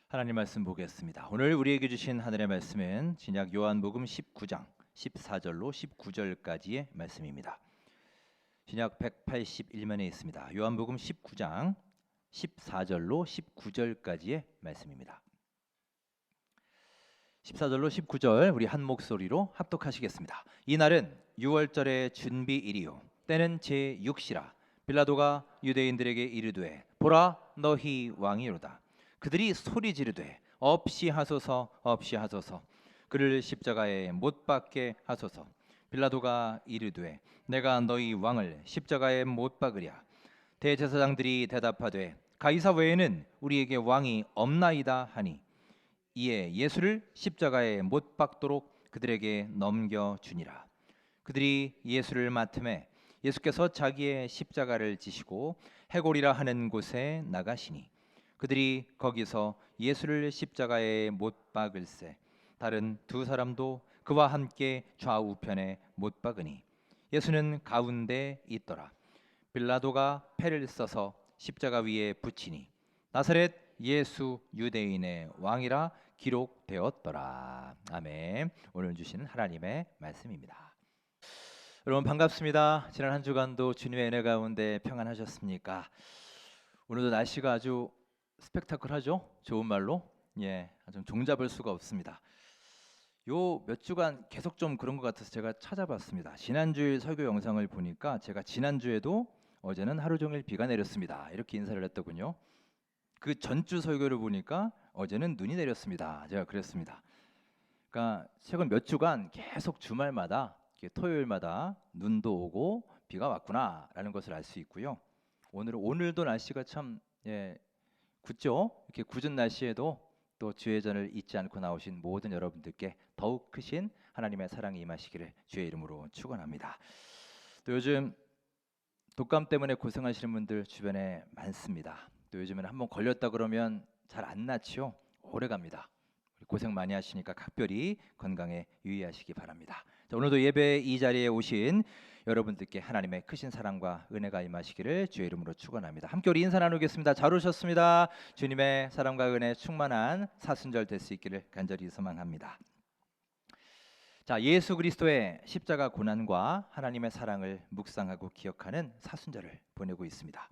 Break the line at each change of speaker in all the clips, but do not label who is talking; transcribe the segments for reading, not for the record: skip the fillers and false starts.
하나님 말씀 보겠습니다. 오늘 우리에게 주신 하늘의 말씀은 신약 요한복음 19장 14절로 19절까지의 말씀입니다. 신약 181면에 있습니다. 요한복음 19장 14절로 19절까지의 말씀입니다. 14절로 19절 우리 한 목소리로 합독하시겠습니다. 이날은 유월절의 준비일이요 때는 제6시라. 빌라도가 유대인들에게 이르되 보라 너희 왕이로다. 그들이 소리 지르되 없이 하소서 없이 하소서. 그를 십자가에 못 박게 하소서. 빌라도가 이르되 내가 너희 왕을 십자가에 못 박으랴. 대제사장들이 대답하되 가이사 외에는 우리에게 왕이 없나이다 하니 이에 예수를 십자가에 못 박도록 그들에게 넘겨 주니라. 그들이 예수를 맡음에 예수께서 자기의 십자가를 지시고 해골이라 하는 곳에 나가시니 그들이 거기서 예수를 십자가에 못 박을새 다른 두 사람도 그와 함께 좌우편에 못 박으니 예수는 가운데 있더라. 빌라도가 패를 써서 십자가 위에 붙이니 나사렛 예수 유대인의 왕이라 기록되었더라. 아멘. 오늘 주시는 하나님의 말씀입니다. 여러분 반갑습니다. 지난 한 주간도 주님의 은혜 가운데 평안하셨습니까? 오늘도 날씨가 아주 스펙타클하죠? 좋은 말로 좀 종잡을 수가 없습니다. 요 몇 주간 계속 좀 그런 것 같아서 제가 찾아봤습니다. 지난주일 설교 영상을 보니까 제가 지난주에도 어제는 하루 종일 비가 내렸습니다 이렇게 인사를 했더군요. 그 전주 설교를 보니까 어제는 눈이 내렸습니다 제가 그랬습니다. 그러니까 최근 몇 주간 계속 주말마다 토요일마다 눈도 오고 비가 왔구나라는 것을 알 수 있고요. 오늘도 날씨가 참 굳죠? 이렇게 굳은 날씨에도 또 주의 전을 잊지 않고 나오신 모든 여러분들께 더욱 크신 하나님의 사랑이 임하시기를 주의 이름으로 축원합니다. 또 요즘 독감 때문에 고생하시는 분들 주변에 많습니다. 또 요즘에는 한번 걸렸다 그러면 잘 안 낫지요. 오래 갑니다. 고생 많이 하시니까 각별히 건강에 유의하시기 바랍니다. 자, 오늘도 예배 이 자리에 오신 여러분들께 하나님의 크신 사랑과 은혜가 임하시기를 주의 이름으로 축원합니다. 함께 우리 인사 나누겠습니다. 잘 오셨습니다. 주님의 사랑과 은혜 충만한 사순절 될 수 있기를 간절히 소망합니다. 자, 예수 그리스도의 십자가 고난과 하나님의 사랑을 묵상하고 기억하는 사순절을 보내고 있습니다.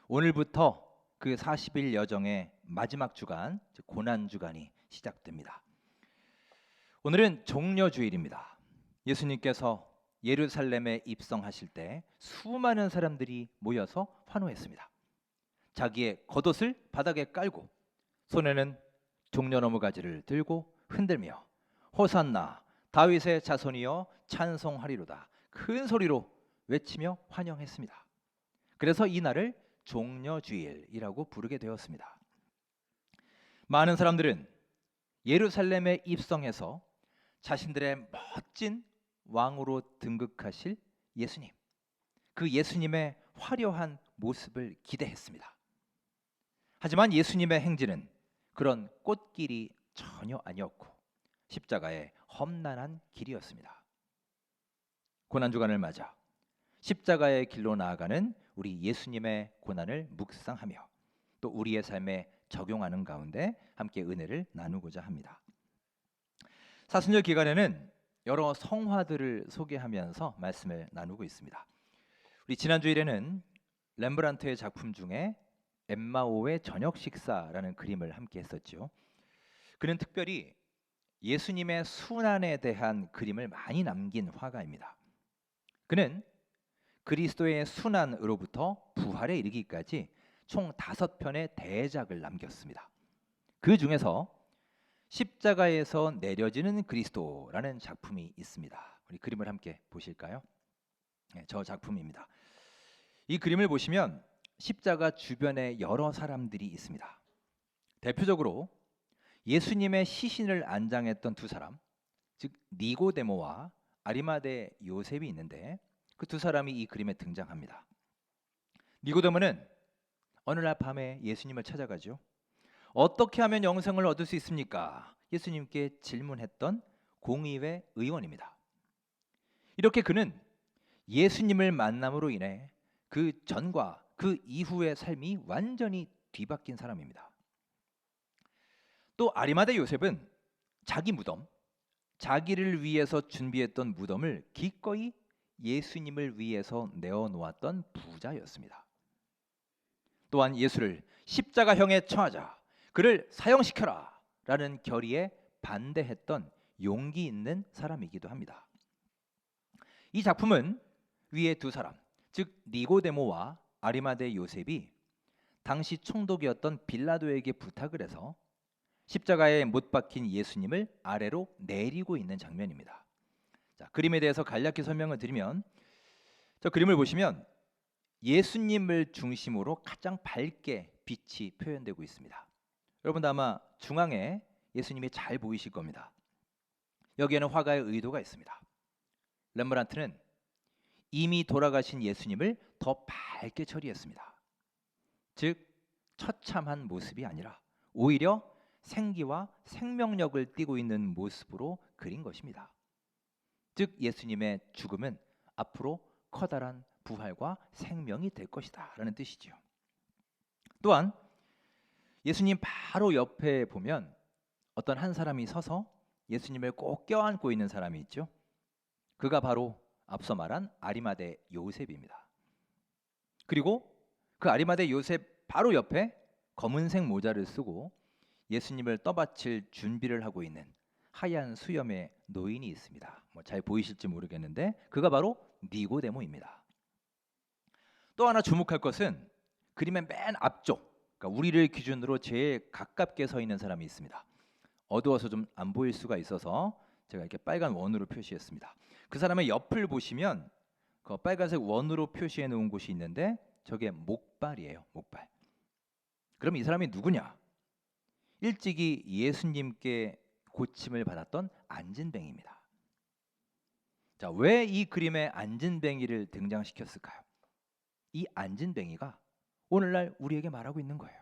오늘부터 그 40일 여정의 마지막 주간, 고난 주간이 시작됩니다. 오늘은 종려주일입니다. 예수님께서 예루살렘에 입성하실 때 수많은 사람들이 모여서 환호했습니다. 자기의 겉옷을 바닥에 깔고 손에는 종려나무 가지를 들고 흔들며 호산나 다윗의 자손이여 찬송하리로다 큰 소리로 외치며 환영했습니다. 그래서 이 날을 종려주일이라고 부르게 되었습니다. 많은 사람들은 예루살렘에 입성해서 자신들의 멋진 왕으로 등극하실 예수님, 그 예수님의 화려한 모습을 기대했습니다. 하지만 예수님의 행진은 그런 꽃길이 전혀 아니었고 십자가의 험난한 길이었습니다. 고난주간을 맞아 십자가의 길로 나아가는 우리 예수님의 고난을 묵상하며 또 우리의 삶에 적용하는 가운데 함께 은혜를 나누고자 합니다. 사순절 기간에는 여러 성화들을 소개하면서 말씀을 나누고 있습니다. 우리 지난 주일에는 렘브란트의 작품 중에 엠마오의 저녁 식사라는 그림을 함께 했었죠. 그는 특별히 예수님의 순환에 대한 그림을 많이 남긴 화가입니다. 그는 그리스도의 순환으로부터 부활에 이르기까지 총 5편의 대작을 남겼습니다. 그 중에서 십자가에서 내려지는 그리스도라는 작품이 있습니다. 우리 그림을 함께 보실까요? 저 작품입니다. 이 그림을 보시면 십자가 주변에 여러 사람들이 있습니다. 대표적으로 예수님의 시신을 안장했던 두 사람, 즉 니고데모와 아리마대 요셉이 있는데 그 두 사람이 이 그림에 등장합니다. 니고데모는 어느 날 밤에 예수님을 찾아가죠. 어떻게 하면 영생을 얻을 수 있습니까? 예수님께 질문했던 공의회 의원입니다. 이렇게 그는 예수님을 만남으로 인해 그 전과 그 이후의 삶이 완전히 뒤바뀐 사람입니다. 또 아리마대 요셉은 자기 무덤, 자기를 위해서 준비했던 무덤을 기꺼이 예수님을 위해서 내어놓았던 부자였습니다. 또한 예수를 십자가형에 처하자, 그를 사형시켜라 라는 결의에 반대했던 용기 있는 사람이기도 합니다. 이 작품은 위의 두 사람, 즉 니고데모와 아리마대 요셉이 당시 총독이었던 빌라도에게 부탁을 해서 십자가에 못 박힌 예수님을 아래로 내리고 있는 장면입니다. 자, 그림에 대해서 간략히 설명을 드리면, 저 그림을 보시면 예수님을 중심으로 가장 밝게 빛이 표현되고 있습니다. 여러분도 아마 중앙에 예수님이 잘 보이실 겁니다. 여기에는 화가의 의도가 있습니다. 렘브란트는 이미 돌아가신 예수님을 더 밝게 처리했습니다. 즉 처참한 모습이 아니라 오히려 생기와 생명력을 띠고 있는 모습으로 그린 것입니다. 즉 예수님의 죽음은 앞으로 커다란 부활과 생명이 될 것이다 라는 뜻이죠. 또한 예수님 바로 옆에 보면 어떤 한 사람이 서서 예수님을 꼭 껴안고 있는 사람이 있죠. 그가 바로 앞서 말한 아리마대 요셉입니다. 그리고 그 아리마대 요셉 바로 옆에 검은색 모자를 쓰고 예수님을 떠받칠 준비를 하고 있는 하얀 수염의 노인이 있습니다. 잘 보이실지 모르겠는데 그가 바로 니고데모입니다. 또 하나 주목할 것은 그림의 맨 앞쪽, 그러니까 우리를 기준으로 제일 가깝게 서 있는 사람이 있습니다. 어두워서 좀 안 보일 수가 있어서 제가 이렇게 빨간 원으로 표시했습니다. 그 사람의 옆을 보시면 그 빨간색 원으로 표시해 놓은 곳이 있는데 저게 목발이에요. 목발. 그럼 이 사람이 누구냐? 일찍이 예수님께 고침을 받았던 안진뱅이입니다. 자, 왜 이 그림에 안진뱅이를 등장시켰을까요? 이 안진뱅이가 오늘날 우리에게 말하고 있는 거예요.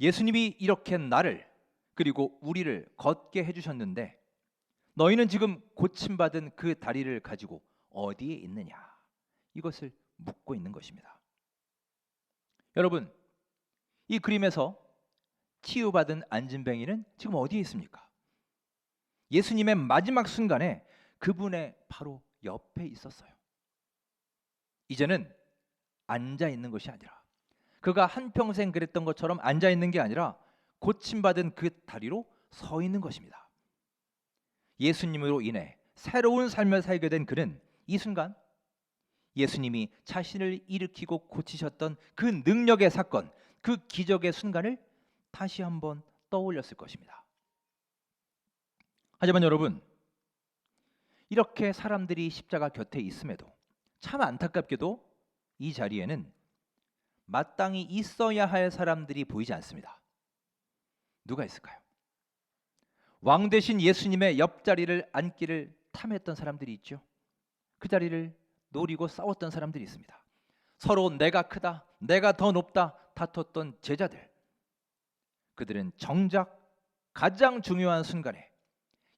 예수님이 이렇게 나를 그리고 우리를 걷게 해주셨는데 너희는 지금 고침받은 그 다리를 가지고 어디에 있느냐? 이것을 묻고 있는 것입니다. 여러분, 이 그림에서 치유받은 안진뱅이는 지금 어디에 있습니까? 예수님의 마지막 순간에 그분의 바로 옆에 있었어요. 이제는 앉아 있는 것이 아니라, 그가 한평생 그랬던 것처럼 앉아 있는 게 아니라 고침받은 그 다리로 서 있는 것입니다. 예수님으로 인해 새로운 삶을 살게 된 그는 이 순간 예수님이 자신을 일으키고 고치셨던 그 능력의 사건, 그 기적의 순간을 다시 한번 떠올렸을 것입니다. 하지만 여러분, 이렇게 사람들이 십자가 곁에 있음에도 참 안타깝게도 이 자리에는 마땅히 있어야 할 사람들이 보이지 않습니다. 누가 있을까요? 왕 대신 예수님의 옆자리를 앉기를 탐했던 사람들이 있죠. 그 자리를 노리고 싸웠던 사람들이 있습니다. 서로 내가 크다, 내가 더 높다 다퉜던 제자들. 그들은 정작 가장 중요한 순간에,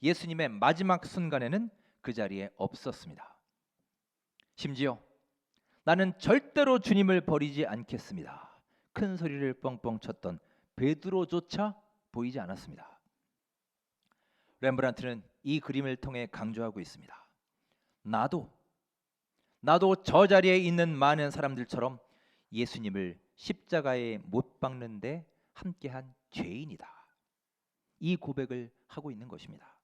예수님의 마지막 순간에는 그 자리에 없었습니다. 심지어 나는 절대로 주님을 버리지 않겠습니다. 큰 소리를 뻥뻥 쳤던 베드로조차 보이지 않았습니다. 렘브란트는 이 그림을 통해 강조하고 있습니다. 나도 저 자리에 있는 많은 사람들처럼 예수님을 십자가에 못 박는데 함께한 죄인이다. 이 고백을 하고 있는 것입니다.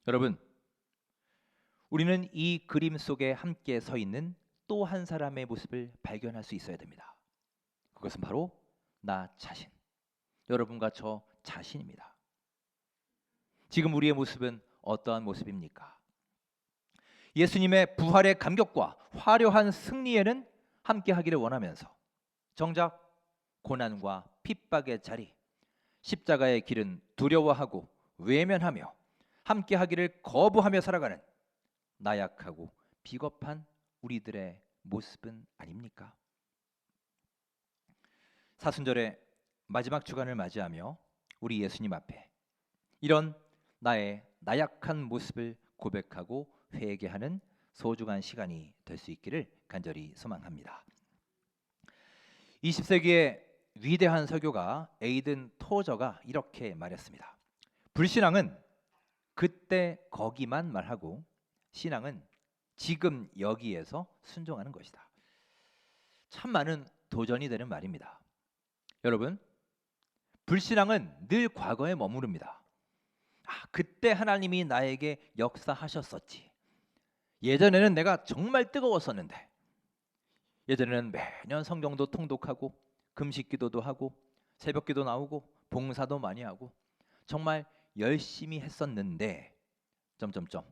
여러분, 우리는 이 그림 속에 함께 서 있는 또 한 사람의 모습을 발견할 수 있어야 됩니다. 그것은 바로 나 자신, 여러분과 저 자신입니다. 지금 우리의 모습은 어떠한 모습입니까? 예수님의 부활의 감격과 화려한 승리에는 함께 하기를 원하면서 정작 고난과 핍박의 자리, 십자가의 길은 두려워하고 외면하며 함께 하기를 거부하며 살아가는 나약하고 비겁한 우리들의 모습은 아닙니까? 사순절의 마지막 주간을 맞이하며 우리 예수님 앞에 이런 나의 나약한 모습을 고백하고 회개하는 소중한 시간이 될 수 있기를 간절히 소망합니다. 20세기의 위대한 설교가 에이든 토저가 이렇게 말했습니다. 불신앙은 그때 거기만 말하고 신앙은 지금 여기에서 순종하는 것이다. 참 많은 도전이 되는 말입니다. 여러분, 불신앙은 늘 과거에 머무릅니다. 그때 하나님이 나에게 역사하셨었지. 예전에는 내가 정말 뜨거웠었는데, 예전에는 매년 성경도 통독하고 금식기도도 하고 새벽기도 나오고 봉사도 많이 하고 정말 열심히 했었는데 점점점.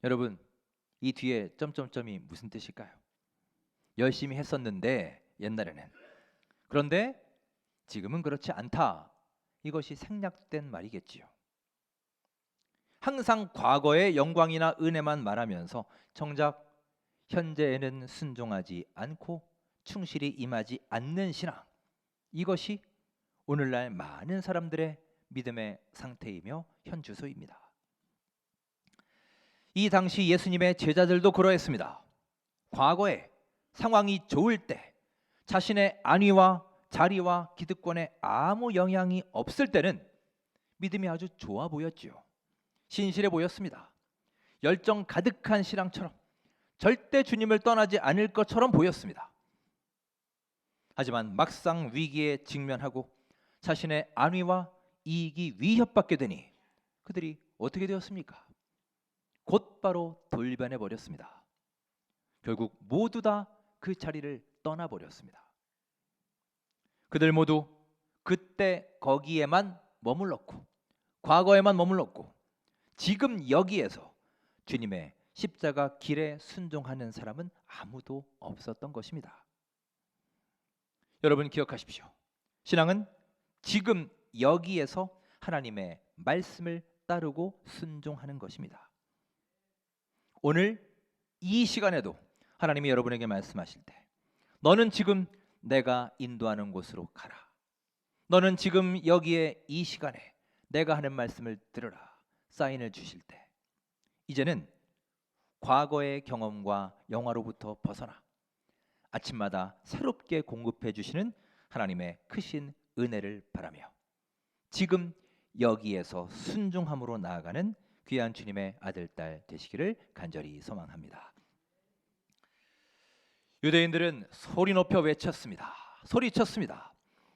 여러분, 이 뒤에 점점점이 무슨 뜻일까요? 열심히 했었는데 옛날에는, 그런데 지금은 그렇지 않다. 이것이 생략된 말이겠지요. 항상 과거의 영광이나 은혜만 말하면서 정작 현재에는 순종하지 않고 충실히 임하지 않는 신앙, 이것이 오늘날 많은 사람들의 믿음의 상태이며 현주소입니다. 이 당시 예수님의 제자들도 그러했습니다. 과거에 상황이 좋을 때, 자신의 안위와 자리와 기득권에 아무 영향이 없을 때는 믿음이 아주 좋아 보였지요. 신실해 보였습니다. 열정 가득한 신앙처럼 절대 주님을 떠나지 않을 것처럼 보였습니다. 하지만 막상 위기에 직면하고 자신의 안위와 이익이 위협받게 되니 그들이 어떻게 되었습니까? 곧바로 돌변해 버렸습니다. 결국 모두 다 그 자리를 떠나버렸습니다. 그들 모두 그때 거기에만 머물렀고 과거에만 머물렀고 지금 여기에서 주님의 십자가 길에 순종하는 사람은 아무도 없었던 것입니다. 여러분 기억하십시오. 신앙은 지금 여기에서 하나님의 말씀을 따르고 순종하는 것입니다. 오늘 이 시간에도 하나님이 여러분에게 말씀하실 때 너는 지금 내가 인도하는 곳으로 가라. 너는 지금 여기에 이 시간에 내가 하는 말씀을 들으라. 사인을 주실 때 이제는 과거의 경험과 영화로부터 벗어나 아침마다 새롭게 공급해 주시는 하나님의 크신 은혜를 바라며 지금 여기에서 순종함으로 나아가는 귀한 주님의 아들, 딸 되시기를 간절히 소망합니다. 유대인들은 소리 높여 외쳤습니다. 소리쳤습니다.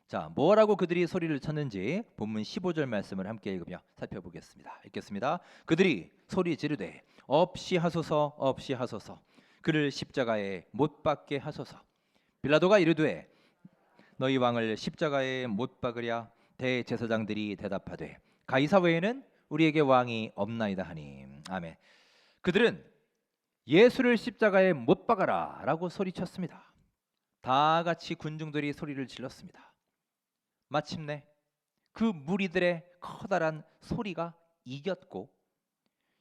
자, 뭐라고 그들이 소리를 쳤는지 본문 15절 말씀을 함께 읽으며 살펴보겠습니다. 읽겠습니다. 그들이 소리 지르되 없이 하소서 없이 하소서 그를 십자가에 못 박게 하소서. 빌라도가 이르되 너희 왕을 십자가에 못 박으랴. 대제사장들이 대답하되 가이사 외에는 우리에게 왕이 없나이다 하니. 아멘. 그들은 예수를 십자가에 못 박아라 라고 소리쳤습니다. 다 같이 군중들이 소리를 질렀습니다. 마침내 그 무리들의 커다란 소리가 이겼고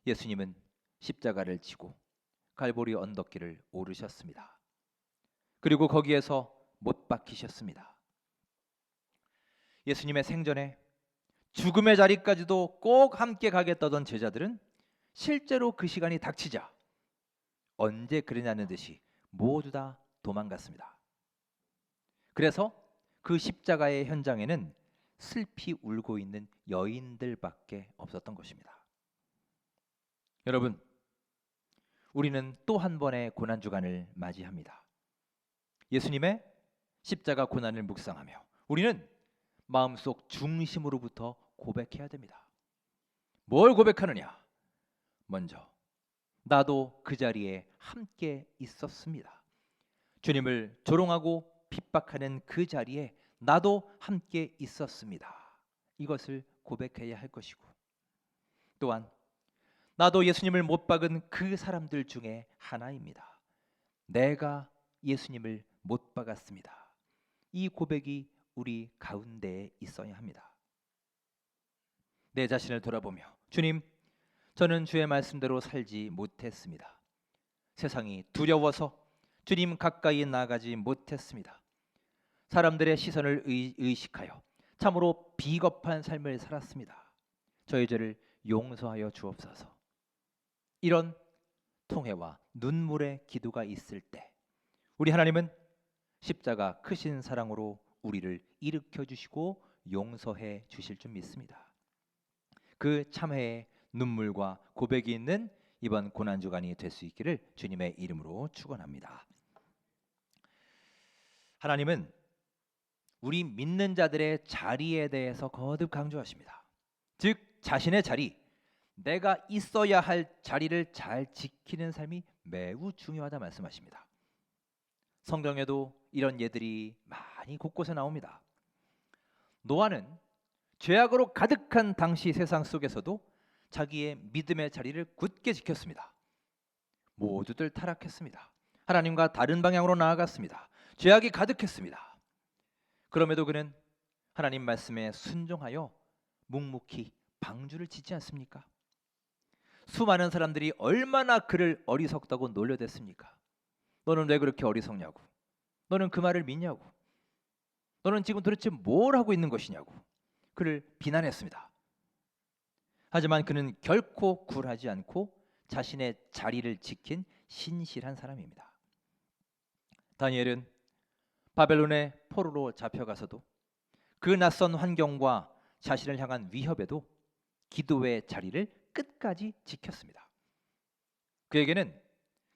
예수님은 십자가를 지고 갈보리 언덕길을 오르셨습니다. 그리고 거기에서 못 박히셨습니다. 예수님의 생전에 죽음의 자리까지도 꼭 함께 가겠다던 제자들은 실제로 그 시간이 닥치자 언제 그러냐는 듯이 모두 다 도망갔습니다. 그래서 그 십자가의 현장에는 슬피 울고 있는 여인들밖에 없었던 것입니다. 여러분, 우리는 또 한 번의 고난 주간을 맞이합니다. 예수님의 십자가 고난을 묵상하며 우리는 마음속 중심으로부터 고백해야 됩니다. 뭘 고백하느냐? 먼저 나도 그 자리에 함께 있었습니다. 주님을 조롱하고 핍박하는 그 자리에 나도 함께 있었습니다. 이것을 고백해야 할 것이고 또한 나도 예수님을 못 박은 그 사람들 중에 하나입니다. 내가 예수님을 못 박았습니다. 이 고백이 우리 가운데에 있어야 합니다. 내 자신을 돌아보며 주님, 저는 주의 말씀대로 살지 못했습니다. 세상이 두려워서 주님 가까이 나가지 못했습니다. 사람들의 시선을 의식하여 참으로 비겁한 삶을 살았습니다. 저의 죄를 용서하여 주옵소서. 이런 통회와 눈물의 기도가 있을 때 우리 하나님은 십자가 크신 사랑으로 우리를 일으켜 주시고 용서해 주실 줄 믿습니다. 그 참회의 눈물과 고백이 있는 이번 고난주간이 될 수 있기를 주님의 이름으로 축원합니다. 하나님은 우리 믿는 자들의 자리에 대해서 거듭 강조하십니다. 즉 자신의 자리, 내가 있어야 할 자리를 잘 지키는 삶이 매우 중요하다 말씀하십니다. 성경에도 이런 예들이 많이 곳곳에 나옵니다. 노아는 죄악으로 가득한 당시 세상 속에서도 자기의 믿음의 자리를 굳게 지켰습니다. 모두들 타락했습니다. 하나님과 다른 방향으로 나아갔습니다. 죄악이 가득했습니다. 그럼에도 그는 하나님 말씀에 순종하여 묵묵히 방주를 짓지 않습니까? 수많은 사람들이 얼마나 그를 어리석다고 놀려댔습니까? 너는 왜 그렇게 어리석냐고, 너는 그 말을 믿냐고, 너는 지금 도대체 뭘 하고 있는 것이냐고 그를 비난했습니다. 하지만 그는 결코 굴하지 않고 자신의 자리를 지킨 신실한 사람입니다. 다니엘은 바벨론의 포로로 잡혀가서도 그 낯선 환경과 자신을 향한 위협에도 기도의 자리를 끝까지 지켰습니다. 그에게는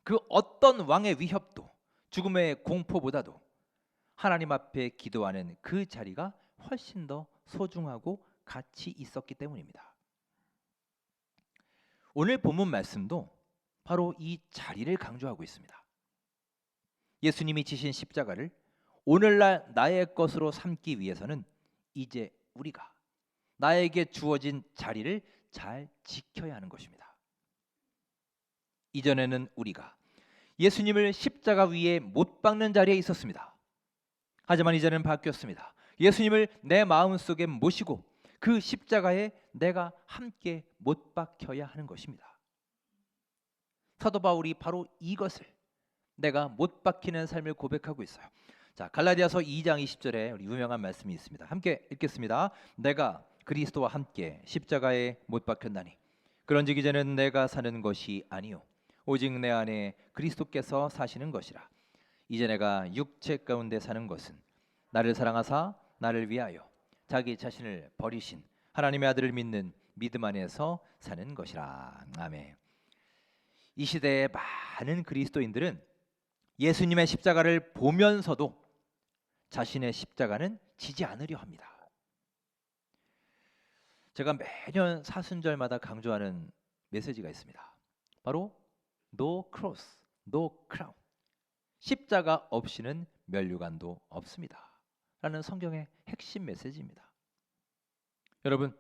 그 어떤 왕의 위협도 죽음의 공포보다도 하나님 앞에 기도하는 그 자리가 훨씬 더 소중하고 가치 있었기 때문입니다. 오늘 본문 말씀도 바로 이 자리를 강조하고 있습니다. 예수님이 지신 십자가를 오늘날 나의 것으로 삼기 위해서는 이제 우리가 나에게 주어진 자리를 잘 지켜야 하는 것입니다. 이전에는 우리가 예수님을 십자가 위에 못 박는 자리에 있었습니다. 하지만 이제는 바뀌었습니다. 예수님을 내 마음속에 모시고 그 십자가에 내가 함께 못 박혀야 하는 것입니다. 사도 바울이 바로 이것을 내가 못 박히는 삶을 고백하고 있어요. 자, 갈라디아서 2장 20절에 우리 유명한 말씀이 있습니다. 함께 읽겠습니다. 내가 그리스도와 함께 십자가에 못 박혔나니 그런즉 이제는 내가 사는 것이 아니요 오직 내 안에 그리스도께서 사시는 것이라. 이제 내가 육체 가운데 사는 것은 나를 사랑하사 나를 위하여 자기 자신을 버리신 하나님의 아들을 믿는 믿음 안에서 사는 것이라. 아멘. 이 시대의 많은 그리스도인들은 예수님의 십자가를 보면서도 자신의 십자가는 지지 않으려 합니다. 제가 매년 사순절마다 강조하는 메시지가 있습니다. 바로 No cross, no crown. 십자가 없이는 면류관도 없습니다. 라는 성경의 핵심 메시지입니다. 여러분,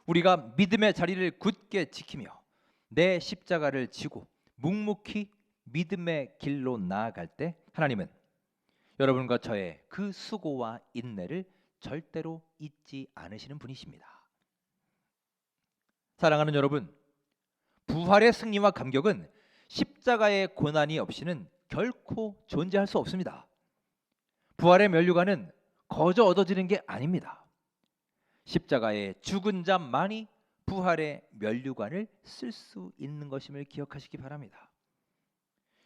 우리가 믿음의 자리를 굳게 지키며 내 십자가를 지고 묵묵히 믿음의 길로 나아갈 때 하나님은 여러분과 저의 그 수고와 인내를 절대로 잊지 않으시는 분이십니다. 사랑하는 여러분, 부활의 승리와 감격은 십자가의 고난이 없이는 결코 존재할 수 없습니다. 부활의 면류관은 거저 얻어지는 게 아닙니다. 십자가의 죽은 자만이 부활의 면류관을 쓸 수 있는 것임을 기억하시기 바랍니다.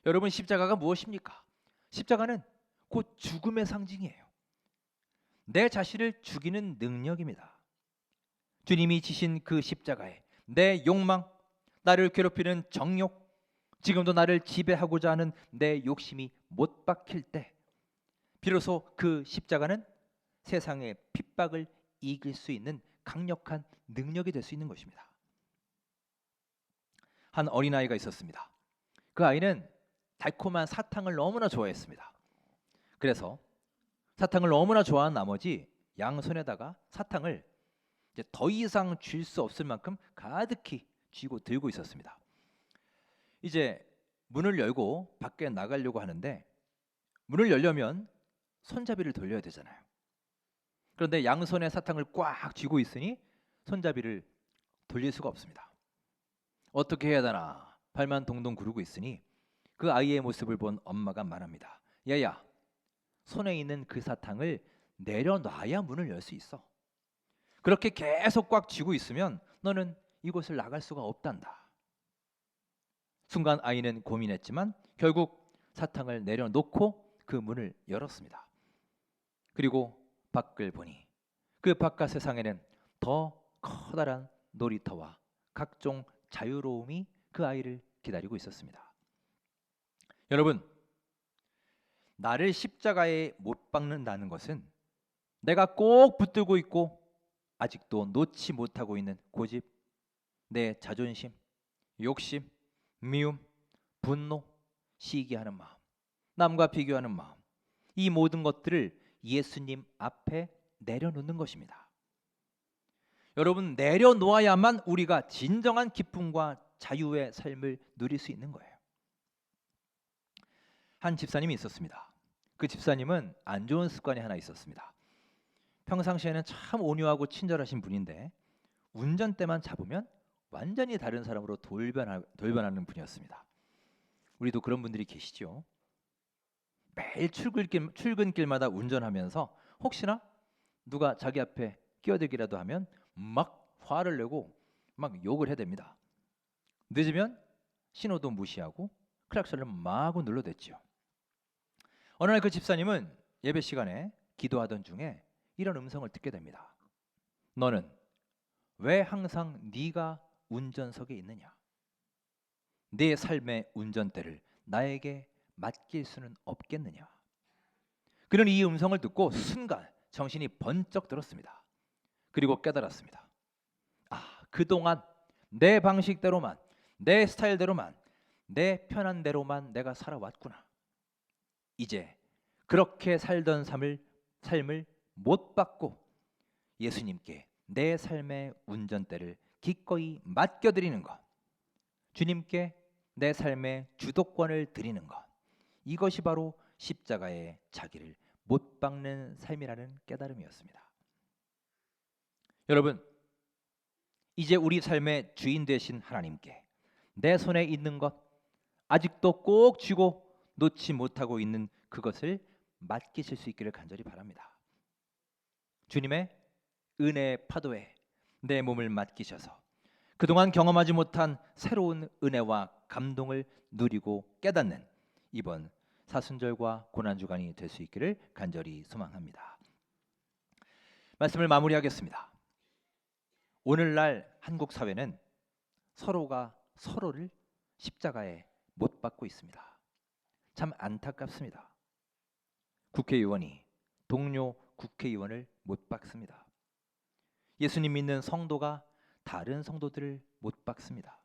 여러분, 십자가가 무엇입니까? 십자가는 곧 죽음의 상징이에요. 내 자신을 죽이는 능력입니다. 주님이 지신 그 십자가에 내 욕망, 나를 괴롭히는 정욕, 지금도 나를 지배하고자 하는 내 욕심이 못 박힐 때 비로소 그 십자가는 세상의 핍박을 이길 수 있는 강력한 능력이 될 수 있는 것입니다. 한 어린아이가 있었습니다. 그 아이는 달콤한 사탕을 너무나 좋아했습니다. 그래서 사탕을 너무나 좋아한 나머지 양손에다가 사탕을 이제 더 이상 쥘 수 없을 만큼 가득히 쥐고 들고 있었습니다. 이제 문을 열고 밖에 나가려고 하는데 문을 열려면 손잡이를 돌려야 되잖아요. 그런데 양손에 사탕을 꽉 쥐고 있으니 손잡이를 돌릴 수가 없습니다. 어떻게 해야 되나 발만 동동 구르고 있으니 그 아이의 모습을 본 엄마가 말합니다. 얘야, 손에 있는 그 사탕을 내려놔야 문을 열 수 있어. 그렇게 계속 꽉 쥐고 있으면 너는 이곳을 나갈 수가 없단다. 순간 아이는 고민했지만 결국 사탕을 내려놓고 그 문을 열었습니다. 그리고 밖을 보니 그 바깥 세상에는 더 커다란 놀이터와 각종 자유로움이 그 아이를 기다리고 있었습니다. 여러분, 나를 십자가에 못 박는다는 것은 내가 꼭 붙들고 있고 아직도 놓지 못하고 있는 고집, 내 자존심, 욕심, 미움, 분노, 시기하는 마음, 남과 비교하는 마음, 이 모든 것들을 예수님 앞에 내려놓는 것입니다. 여러분, 내려놓아야만 우리가 진정한 기쁨과 자유의 삶을 누릴 수 있는 거예요. 한 집사님이 있었습니다. 그 집사님은 안 좋은 습관이 하나 있었습니다. 평상시에는 참 온유하고 친절하신 분인데 운전대만 잡으면 완전히 다른 사람으로 돌변하는 분이었습니다. 우리도 그런 분들이 계시죠. 매일 출근길마다 운전하면서 혹시나 누가 자기 앞에 끼어들기라도 하면 막 화를 내고 막 욕을 해댑니다. 늦으면 신호도 무시하고 클락션을 마구 눌러댔죠. 어느 날 그 집사님은 예배 시간에 기도하던 중에 이런 음성을 듣게 됩니다. 너는 왜 항상 네가 운전석에 있느냐? 네 삶의 운전대를 나에게 맡길 수는 없겠느냐? 그는 이 음성을 듣고 순간 정신이 번쩍 들었습니다. 그리고 깨달았습니다. 그동안 내 방식대로만, 내 스타일대로만, 내 편한 대로만 내가 살아왔구나. 이제 그렇게 살던 삶을 못 받고 예수님께 내 삶의 운전대를 기꺼이 맡겨드리는 것, 주님께 내 삶의 주도권을 드리는 것, 이것이 바로 십자가에 자기를 못 박는 삶이라는 깨달음이었습니다. 여러분, 이제 우리 삶의 주인 되신 하나님께 내 손에 있는 것, 아직도 꼭 쥐고 놓지 못하고 있는 그것을 맡기실 수 있기를 간절히 바랍니다. 주님의 은혜의 파도에 내 몸을 맡기셔서 그동안 경험하지 못한 새로운 은혜와 감동을 누리고 깨닫는 이번 사순절과 고난주간이 될 수 있기를 간절히 소망합니다. 말씀을 마무리하겠습니다. 오늘날 한국 사회는 서로가 서로를 십자가에 못 박고 있습니다. 참 안타깝습니다. 국회의원이 동료 국회의원을 못 박습니다. 예수님 믿는 성도가 다른 성도들을 못 박습니다.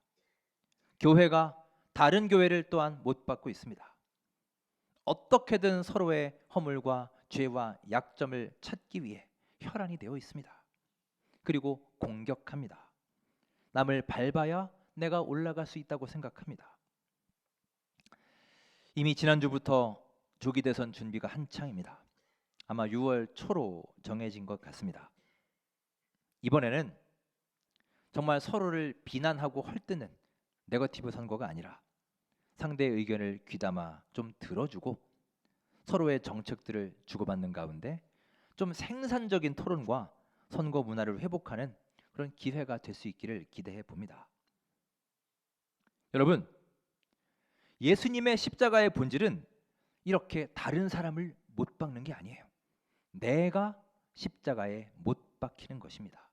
교회가 다른 교회를 또한 못 박고 있습니다. 어떻게든 서로의 허물과 죄와 약점을 찾기 위해 혈안이 되어 있습니다. 그리고 공격합니다. 남을 밟아야 내가 올라갈 수 있다고 생각합니다. 이미 지난주부터 조기 대선 준비가 한창입니다. 아마 6월 초로 정해진 것 같습니다. 이번에는 정말 서로를 비난하고 헐뜯는 네거티브 선거가 아니라 상대의 의견을 귀담아 좀 들어주고 서로의 정책들을 주고받는 가운데 좀 생산적인 토론과 선거 문화를 회복하는 그런 기회가 될 수 있기를 기대해 봅니다. 여러분, 예수님의 십자가의 본질은 이렇게 다른 사람을 못 박는 게 아니에요. 내가 십자가에 못 박히는 것입니다.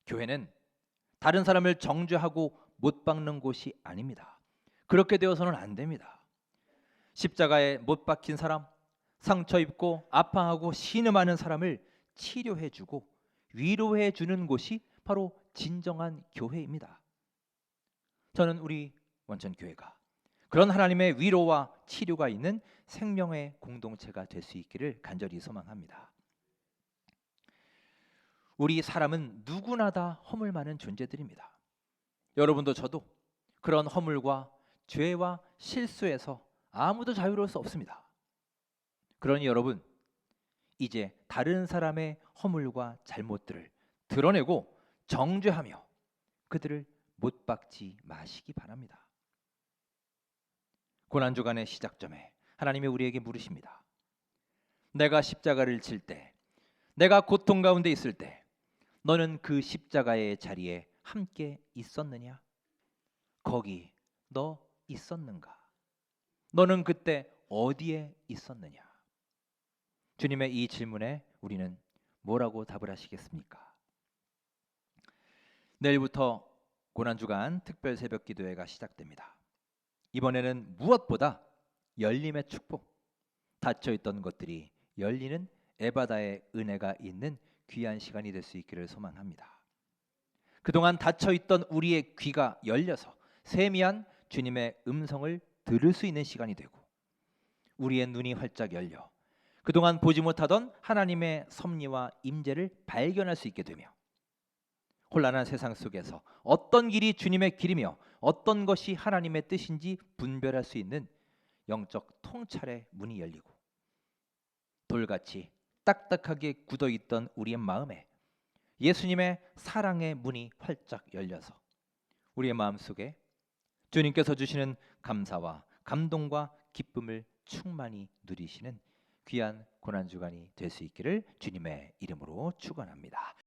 교회는 다른 사람을 정죄하고 못 박는 곳이 아닙니다. 그렇게 되어서는 안 됩니다. 십자가에 못 박힌 사람, 상처 입고 아파하고 신음하는 사람을 치료해주고 위로해주는 곳이 바로 진정한 교회입니다. 저는 우리 원천교회가 그런 하나님의 위로와 치료가 있는 생명의 공동체가 될 수 있기를 간절히 소망합니다. 우리 사람은 누구나 다 허물 많은 존재들입니다. 여러분도 저도 그런 허물과 죄와 실수에서 아무도 자유로울 수 없습니다. 그러니 여러분, 이제 다른 사람의 허물과 잘못들을 드러내고 정죄하며 그들을 못 박지 마시기 바랍니다. 고난주간의 시작점에 하나님이 우리에게 물으십니다. 내가 십자가를 질 때, 내가 고통 가운데 있을 때 너는 그 십자가의 자리에 함께 있었느냐? 거기 너 있었는가? 너는 그때 어디에 있었느냐? 주님의 이 질문에 우리는 뭐라고 답을 하시겠습니까? 내일부터 고난주간 특별 새벽 기도회가 시작됩니다. 이번에는 무엇보다 열림의 축복, 닫혀있던 것들이 열리는 에바다의 은혜가 있는 귀한 시간이 될 수 있기를 소망합니다. 그동안 닫혀있던 우리의 귀가 열려서 세미한 주님의 음성을 들을 수 있는 시간이 되고, 우리의 눈이 활짝 열려 그동안 보지 못하던 하나님의 섭리와 임재를 발견할 수 있게 되며, 혼란한 세상 속에서 어떤 길이 주님의 길이며 어떤 것이 하나님의 뜻인지 분별할 수 있는 영적 통찰의 문이 열리고, 돌같이 딱딱하게 굳어있던 우리의 마음에 예수님의 사랑의 문이 활짝 열려서 우리의 마음속에 주님께서 주시는 감사와 감동과 기쁨을 충만히 누리시는 귀한 고난주간이 될 수 있기를 주님의 이름으로 축원합니다.